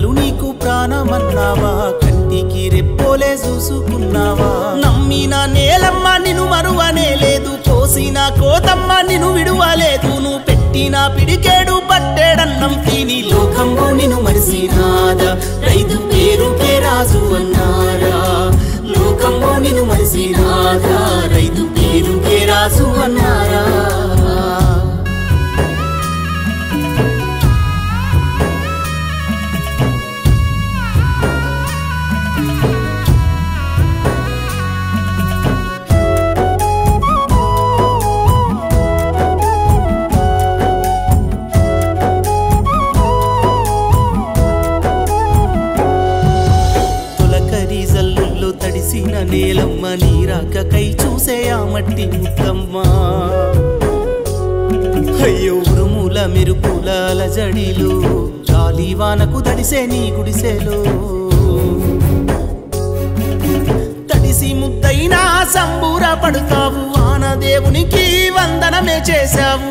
పిల్లలు నీకు ప్రాణమన్నావా కంటికి రెప్పోలే చూసుకున్నావా నమ్మిన నేలమ్మ నిన్ను మరువనే లేదు కోసిన కోతమ్మ నిన్ను విడువలేదు నువ్వు పెట్టిన పిడికేడు పట్టేడన్నం తిని లోకంలో నిన్ను మరిసినాదా రైతు పేరుకే రాజు అన్నారా లోకంలో నిన్ను మరిసినాదా రైతు పేరుకే రాజు అన్నారా తడిసిన నేలమ్మ నీరాకై చూసే ఆ మట్టి ముద్దమ్మ అయ్యో ఉరుముల మెరుపుల అలజడిలో గాలివానకు తడిసే నీ గుడిసెలో తడిసి ముద్దైనా సంబూర పడుతావు వానదేవునికి వందనమే చేశావు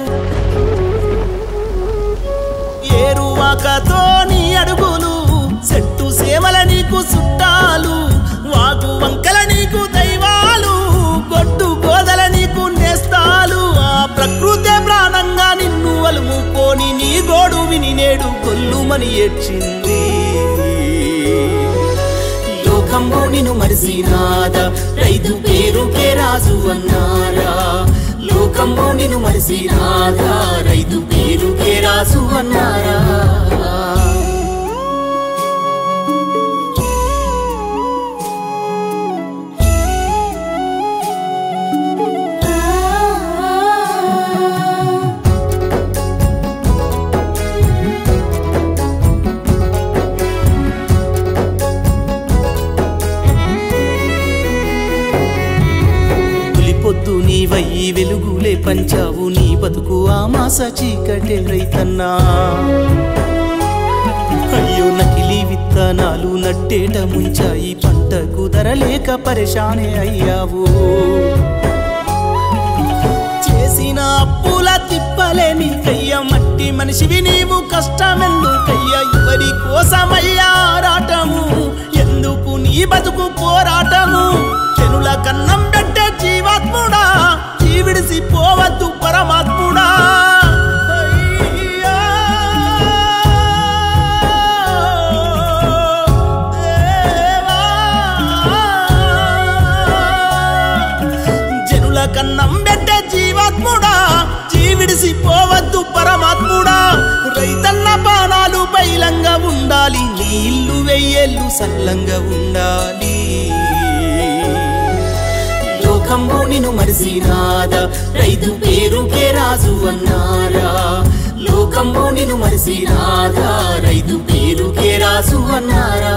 ఏరువాకతో నీ అడుగులు చెట్టు సేమల నీకు చుట్టాలు వాగు వంకల నీకు దైవాలు గొడ్డు గోదల నీకు నేస్తాలు ఆ ప్రకృతే ప్రాణంగా నిన్ను అలుముకొని నీ గోడు విని నేడు కొల్లుమని ఏడ్చింది లోకంలో నిన్ను మరిసినాదా రైతు పేరుకే రాజు అన్నారా లోకంలో నిన్ను మరిసినాదా రైతు పేరుకే రాజు అన్నారా పొద్దు నీవయ్యి వెలుగులే పంచావు నీ బతుకు ఆ మాస చీకటే రైతన్నా అయ్యో నకిలీ విత్తనాలు నట్టేట ముంచాయి పంటకు ధరలేక పరేషానే అయ్యావు చేసిన అప్పుల తిప్పలే నీకయ్య మట్టి మనిషివి నీవు కష్టమెందుకయ్య ఎవరి కోసమయ్యా ఆరాటము ఎందుకు నీ బతుకు పోరాటము జనుల కన్నం పెట్టే జీవాత్ముడా జీవిడిసి పోవద్దు పరమాత్ముడా జనుల కన్నం పెట్టే జీవాత్ముడా జీవిడిసి పోవద్దు పరమాత్ముడా రైతన్న బాణాలు బైలంగా ఉండాలి నీ ఇల్లు వెయ్యేళ్ళు సల్లంగా ఉండాలి లోకంలో నిన్ను మరిసినాదా రైతు పేరుకే రాజు అన్నారా లోకంలో నిన్ను మరిసినాదా రైతు పేరుకే రాజు అన్నారా